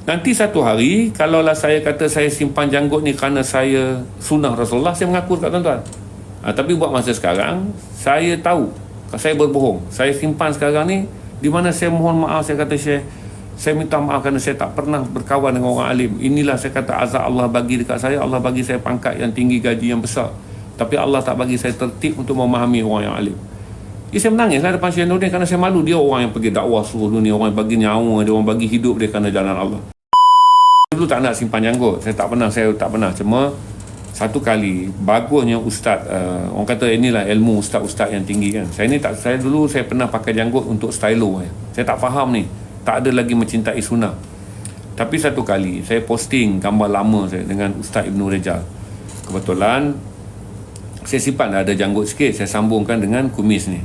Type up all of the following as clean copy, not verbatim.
Nanti satu hari, kalaulah saya kata saya simpan janggut ni kerana saya sunnah Rasulullah, saya mengaku dekat tuan-tuan. Tapi buat masa sekarang, saya tahu saya berbohong. Saya simpan sekarang ni, di mana saya mohon maaf, saya kata saya minta maaf kerana saya tak pernah berkawan dengan orang alim. Inilah saya kata azab Allah bagi dekat saya. Allah bagi saya pangkat yang tinggi, gaji yang besar, tapi Allah tak bagi saya tertib untuk memahami orang yang alim. Saya menangislah depan Syekh Nurdin kerana saya malu. Dia orang yang pergi dakwah seluruh dunia, orang yang bagi nyawa dia, orang bagi hidup dia kerana jalan Allah. Dulu tak nak simpan janggut, saya tak pernah. Cuma satu kali, bagusnya ustaz, orang kata inilah ilmu ustaz-ustaz yang tinggi kan. Saya dulu pernah pakai janggut untuk stylo. Saya tak faham ni, tak ada lagi mencintai sunnah. Tapi satu kali saya posting gambar lama saya dengan Ustaz Ibnu Rejal. Kebetulan saya simpan ada janggut sikit, saya sambungkan dengan kumis ni.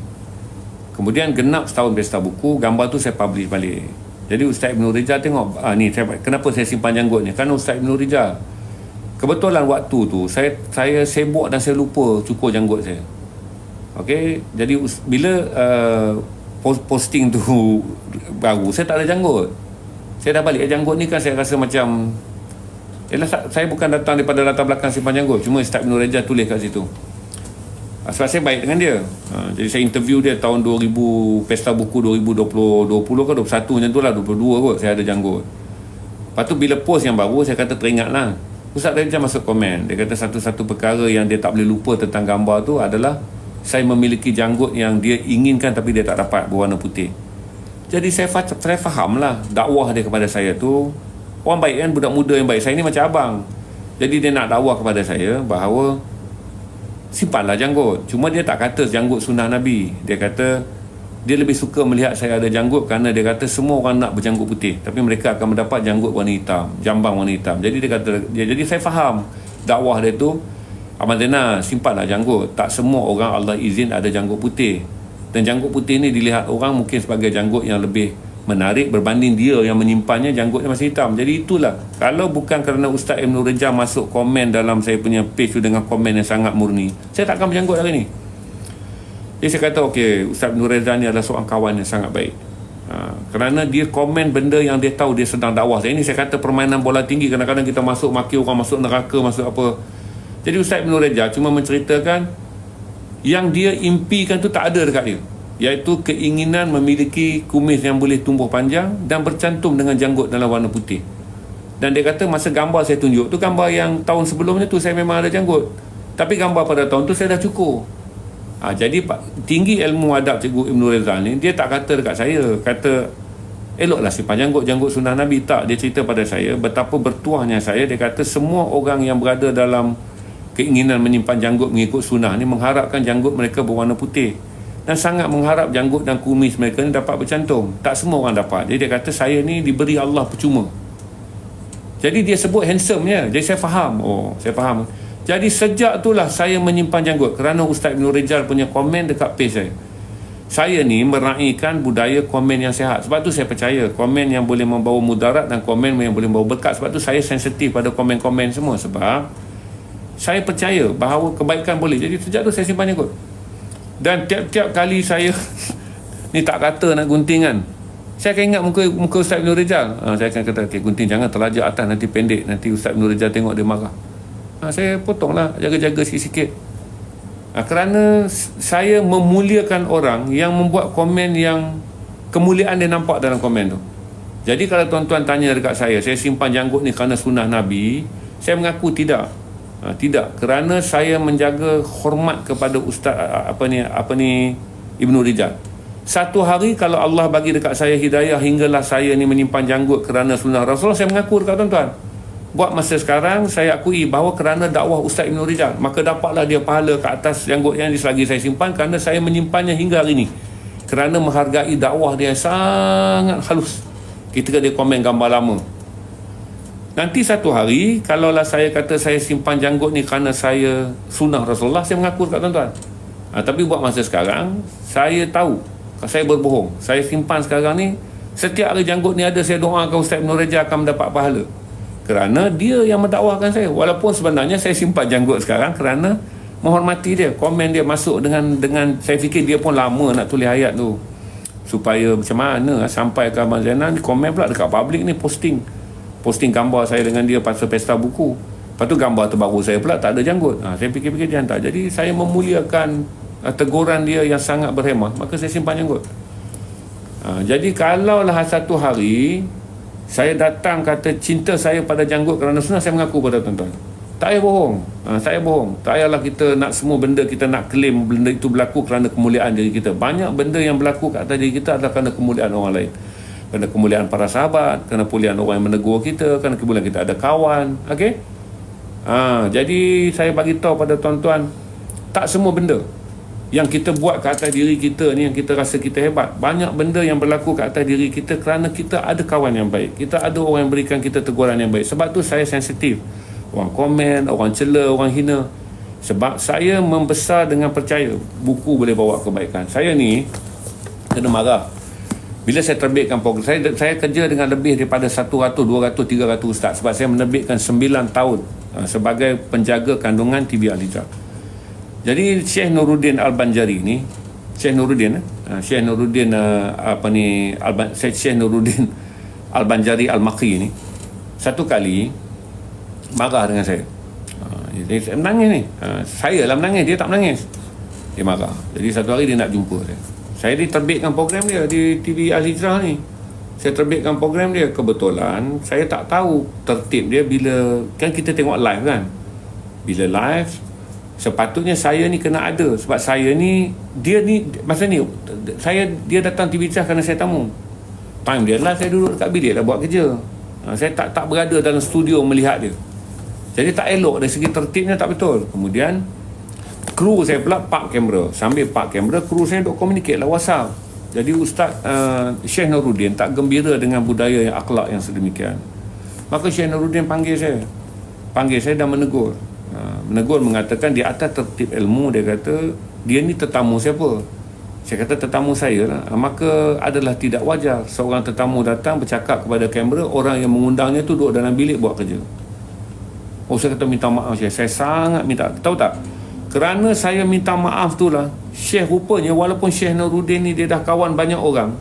Kemudian genap setahun pesta buku, gambar tu saya publish balik. Jadi Ustaz Ibnu Rijal tengok, ni kenapa saya simpan janggut ni? Kan Ustaz Ibnu Rijal. Kebetulan waktu tu saya sibuk dan saya lupa cukur janggut saya. Okey, jadi bila posting tu baru, saya tak ada janggut. Saya dah balik janggut ni kan, saya rasa macam saya bukan datang daripada latar belakang simpan janggut, cuma Ustaz Ibnu Rijal tulis kat situ. Sebab saya baik dengan dia. Jadi saya interview dia tahun 2000, Pesta Buku 2020 ke 21 macam tu lah, 22 kot saya ada janggut. Lepas tu bila post yang baru, saya kata teringat lah. Ustaz Rijal masuk komen. Dia kata satu-satu perkara yang dia tak boleh lupa tentang gambar tu adalah saya memiliki janggut yang dia inginkan tapi dia tak dapat, berwarna putih. Jadi saya faham lah dakwah dia kepada saya tu. Orang baik kan, budak muda yang baik. Saya ni macam abang. Jadi dia nak dakwah kepada saya bahawa simpanlah janggut. Cuma dia tak kata janggut sunnah Nabi. Dia kata dia lebih suka melihat saya ada janggut kerana dia kata semua orang nak berjanggut putih, tapi mereka akan mendapat janggut warna hitam, jambang warna hitam. Jadi dia kata, jadi saya faham dakwah dia tu. Abang Zainal, simpanlah janggut. Tak semua orang Allah izin ada janggut putih. Dan janggut putih ni dilihat orang mungkin sebagai janggut yang lebih menarik berbanding dia yang menyimpannya janggutnya masih hitam. Jadi itulah, kalau bukan kerana Ustaz Ibnu Rejal masuk komen dalam saya punya page tu dengan komen yang sangat murni, saya takkan berjanggut hari ni. Jadi saya kata okey, Ustaz Ibnu Rejal ni adalah seorang kawan yang sangat baik. Kerana dia komen benda yang dia tahu dia sedang dakwah. Ini saya kata permainan bola tinggi. Kadang-kadang kita masuk maki orang, masuk neraka, masuk apa. Jadi Ustaz Ibnu Rejal cuma menceritakan yang dia impikan tu tak ada dekat dia, iaitu keinginan memiliki kumis yang boleh tumbuh panjang dan bercantum dengan janggut dalam warna putih. Dan dia kata masa gambar saya tunjuk tu, gambar yang tahun sebelumnya tu saya memang ada janggut, tapi gambar pada tahun tu saya dah cukur. Jadi tinggi ilmu adab Cikgu Ibnu Rizal ni, dia tak kata dekat saya, kata eloklah simpan janggut sunnah Nabi. Tak, dia cerita pada saya betapa bertuahnya saya. Dia kata semua orang yang berada dalam keinginan menyimpan janggut mengikut sunnah ni mengharapkan janggut mereka berwarna putih, dan sangat mengharap janggut dan kumis mereka ni dapat bercantum. Tak semua orang dapat. Jadi dia kata saya ni diberi Allah percuma. Jadi dia sebut handsome-nya. Jadi saya faham. Saya faham. Jadi sejak itulah saya menyimpan janggut, kerana Ustaz Ibnu Rijal punya komen dekat page saya. Saya ni meraihkan budaya komen yang sihat. Sebab tu saya percaya komen yang boleh membawa mudarat dan komen yang boleh membawa berkat. Sebab tu saya sensitif pada komen-komen semua. Sebab saya percaya bahawa kebaikan boleh. Jadi sejak tu saya simpan janggut. Dan tiap-tiap kali saya ni tak kata nak gunting kan, saya akan ingat muka Ustaz Ibnu Rijal. Saya akan kata, okay, gunting jangan terlajak atas, nanti pendek, nanti Ustaz Ibnu Rijal tengok dia marah. Saya potonglah, jaga-jaga sikit-sikit. Kerana saya memuliakan orang yang membuat komen yang kemuliaan dia nampak dalam komen tu. Jadi kalau tuan-tuan tanya dekat saya simpan janggut ni kerana sunnah Nabi, saya mengaku tidak. Tidak, kerana saya menjaga hormat kepada Ustaz Ibnu Rijal. Satu hari kalau Allah bagi dekat saya hidayah hinggalah saya ni menyimpan janggut kerana sunnah Rasulullah, saya mengaku dekat tuan-tuan. Buat masa sekarang saya akui bahawa kerana dakwah Ustaz Ibnu Rijal, maka dapatlah dia pahala ke atas janggut yang selagi saya simpan, kerana saya menyimpannya hingga hari ini, kerana menghargai dakwah dia sangat halus ketika dia komen gambar lama. Nanti satu hari, kalaulah saya kata saya simpan janggut ni kerana saya sunnah Rasulullah, saya mengaku dekat tuan-tuan. Tapi buat masa sekarang, saya tahu saya berbohong. Saya simpan sekarang ni, setiap hari janggut ni ada, saya doakan Ustaz Ibnu Rijal akan mendapat pahala. Kerana dia yang mendakwahkan saya. Walaupun sebenarnya saya simpan janggut sekarang kerana menghormati dia. Komen dia masuk dengan saya fikir dia pun lama nak tulis ayat tu, supaya macam mana sampai ke Abang Zainal ni komen pula dekat public ni posting. posting gambar saya dengan dia pasal pesta buku. Lepas tu gambar terbaru saya pula tak ada janggut. Saya fikir-fikir dia hantar. Jadi saya memuliakan teguran dia yang sangat berhemah, maka saya simpan janggut. Jadi kalaulah satu hari saya datang kata cinta saya pada janggut kerana sunnah, saya mengaku pada tuan-tuan, tak payah bohong. Saya bohong. Tak payahlah kita nak semua benda kita nak claim benda itu berlaku kerana kemuliaan diri kita. Banyak benda yang berlaku kat atas diri kita adalah kerana kemuliaan orang lain. Kerana kemuliaan para sahabat, kerana kemuliaan orang yang menegur kita, kerana kemuliaan kita ada kawan. Okey? Jadi saya bagi tahu pada tuan-tuan, tak semua benda yang kita buat ke atas diri kita ni yang kita rasa kita hebat. Banyak benda yang berlaku ke atas diri kita kerana kita ada kawan yang baik, kita ada orang yang berikan kita teguran yang baik. Sebab tu saya sensitif orang komen, orang cela, orang hina. Sebab saya membesar dengan percaya buku boleh bawa kebaikan. Saya ni kena marah bila saya terbitkan program. Saya kerja dengan lebih daripada 100, 200, 300 ustaz. Sebab saya menerbitkan 9 tahun sebagai penjaga kandungan TB Al-Hijrah. Jadi Syekh Nuruddin Al-Banjari ni, Syekh Nuruddin Syekh Nuruddin Syekh Nuruddin Al-Banjari Al-Maqi ni satu kali marah dengan saya. Jadi saya menangis ni. Saya lah menangis, dia tak menangis. Dia marah. Jadi satu hari dia nak jumpa saya. Saya diterbitkan program dia di TV Al-Hijrah ni. Saya terbitkan program dia. Kebetulan saya tak tahu tertib dia bila, kan kita tengok live kan. Bila live sepatutnya saya ni kena ada. Sebab saya ni, dia ni masa ni dia datang TV Al-Hijrah kerana saya tamu. Time dia lah saya duduk dekat bilik lah buat kerja. Saya tak berada dalam studio melihat dia. Jadi tak elok dari segi tertibnya, tak betul. Kemudian kru saya pula park kamera. Sambil park kamera, kru saya duk communicate lah WhatsApp. Jadi Ustaz Syekh Nuruddin tak gembira dengan budaya yang akhlak yang sedemikian. Maka Syekh Nuruddin panggil saya dan menegur. Menegur mengatakan di atas tertib ilmu, dia kata dia ni tetamu siapa? Saya kata tetamu saya lah. Maka adalah tidak wajar seorang tetamu datang bercakap kepada kamera, orang yang mengundangnya tu duduk dalam bilik buat kerja. Saya kata minta maaf Syekh. Saya sangat minta. Tahu tak? Kerana saya minta maaf tu lah, Syekh rupanya walaupun Syekh Nuruddin ni dia dah kawan banyak orang,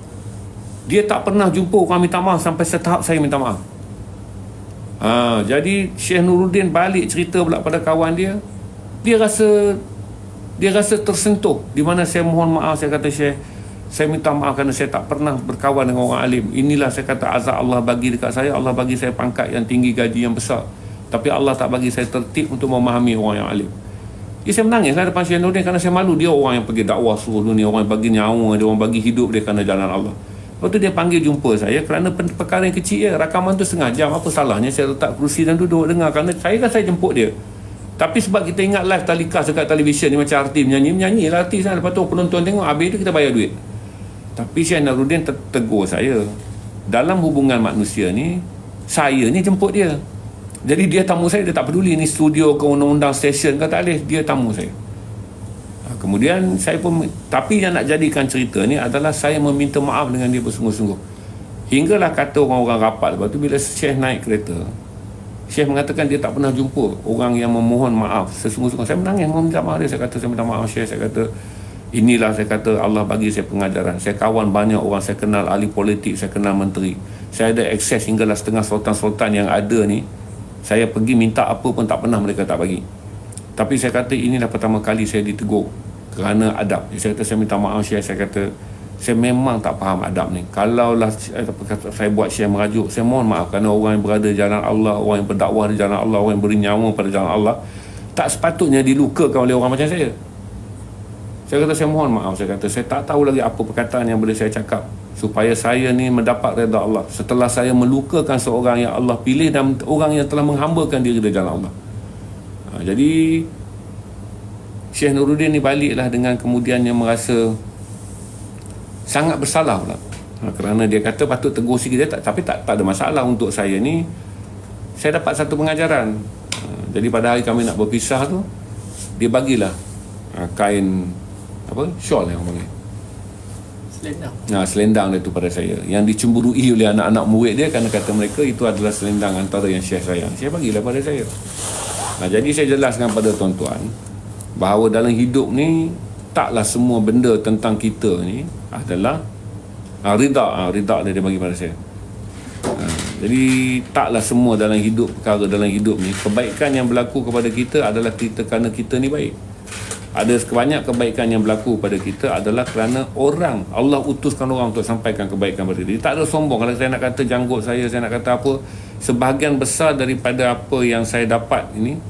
dia tak pernah jumpa orang minta maaf sampai setahap saya minta maaf. Jadi Syekh Nuruddin balik cerita pula pada kawan dia. Dia rasa tersentuh. Di mana saya mohon maaf, saya kata Syekh, saya minta maaf kerana saya tak pernah berkawan dengan orang alim. Inilah saya kata azab Allah bagi dekat saya. Allah bagi saya pangkat yang tinggi, gaji yang besar, tapi Allah tak bagi saya tertib untuk memahami orang yang alim. Saya menangis lah depan Syekh Nuruddin kerana saya malu. Dia orang yang pergi dakwah seluruh dunia, orang yang bagi nyawa dia, orang bagi hidup dia kerana jalan Allah. Lepas tu dia panggil jumpa saya kerana perkara yang kecil je. Rakaman tu setengah jam, apa salahnya saya letak kerusi dan duduk dengar. Kerana saya jemput dia. Tapi sebab kita ingat live talikas dekat televisyen ni macam artis menyanyi lah artis lah. Lepas tu penonton tengok, habis tu kita bayar duit. Tapi Syekh Nuruddin tegur saya, dalam hubungan manusia ni, saya ni jemput dia. Jadi dia tamu saya, dia tak peduli ni studio ke undang-undang stesen ke tak boleh, dia tamu saya. Kemudian saya pun, tapi yang nak jadikan cerita ni adalah saya meminta maaf dengan dia bersungguh-sungguh. Hinggalah kata orang-orang rapat. Lepas tu bila Syekh naik kereta, Syekh mengatakan dia tak pernah jumpa orang yang memohon maaf sesungguh-sungguh. Saya menangis meminta maaf dia. Saya kata saya minta maaf Syekh. Saya kata inilah, saya kata Allah bagi saya pengajaran. Saya kawan banyak orang, saya kenal ahli politik, saya kenal menteri, saya ada akses hinggalah setengah sultan-sultan yang ada ni. Saya pergi minta apa pun tak pernah mereka tak bagi. Tapi saya kata inilah pertama kali saya ditegur kerana adab. Saya kata saya minta maaf Syekh. Saya kata saya memang tak faham adab ni. Kalaulah saya buat Syekh merajuk, saya mohon maaf kerana orang yang berada di jalan Allah, orang yang berdakwah di jalan Allah, orang yang beri nyawa pada jalan Allah, tak sepatutnya dilukakan oleh orang macam saya. Saya kata saya mohon maaf. Saya kata saya tak tahu lagi apa perkataan yang boleh saya cakap supaya saya ni mendapat redha Allah setelah saya melukakan seorang yang Allah pilih dan orang yang telah menghambakan diri di jalan Allah. Jadi Syekh Nuruddin ni baliklah dengan kemudiannya merasa sangat bersalah pula. Kerana dia kata patut tegur sikit dia, tapi tak ada masalah. Untuk saya ni, saya dapat satu pengajaran. Jadi pada hari kami nak berpisah tu, dia bagilah kain shawl yang panggil selendang dia tu pada saya, yang dicemburui oleh anak-anak murid dia kerana kata mereka itu adalah selendang antara yang Syekh sayang. Saya bagilah pada saya. Jadi saya jelaskan pada tuan-tuan bahawa dalam hidup ni taklah semua benda tentang kita ni adalah rida dia bagi pada saya. Jadi taklah semua dalam hidup, perkara dalam hidup ni, kebaikan yang berlaku kepada kita adalah kerana kita ni baik. Ada banyak kebaikan yang berlaku pada kita adalah kerana orang, Allah utuskan orang untuk sampaikan kebaikan pada diri. Tak ada sombong. Kalau saya nak kata janggut saya nak kata apa, sebahagian besar daripada apa yang saya dapat ini,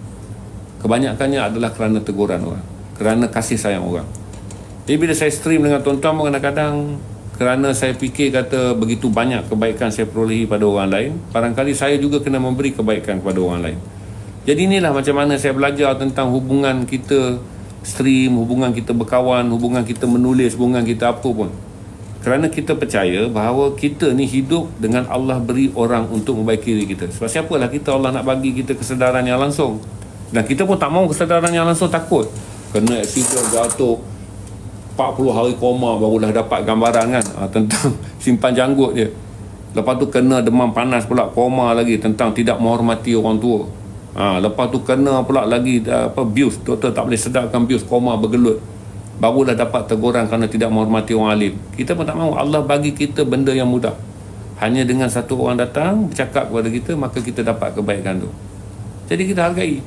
kebanyakannya adalah kerana teguran orang, kerana kasih sayang orang. Jadi bila saya stream dengan tuan-tuan, kadang-kadang kerana saya fikir kata begitu banyak kebaikan saya perolehi pada orang lain, barangkali saya juga kena memberi kebaikan kepada orang lain. Jadi inilah macam mana saya belajar tentang hubungan kita stream, hubungan kita berkawan, hubungan kita menulis, hubungan kita apa pun. Kerana kita percaya bahawa kita ni hidup dengan Allah beri orang untuk membaiki diri kita. Sebab siapalah kita, Allah nak bagi kita kesedaran yang langsung. Dan kita pun tak mahu kesedaran yang langsung, takut kena aksiden, jatuh 40 hari koma barulah dapat gambaran kan, tentang simpan janggut je. Lepas tu kena demam panas pula, koma lagi, tentang tidak menghormati orang tua. Lepas tu kena pula lagi bius, doktor tak boleh sedarkan bius, koma bergelut, barulah dapat teguran kerana tidak menghormati orang alim. Kita pun tak mahu. Allah bagi kita benda yang mudah, hanya dengan satu orang datang bercakap kepada kita, maka kita dapat kebaikan tu. Jadi kita hargai.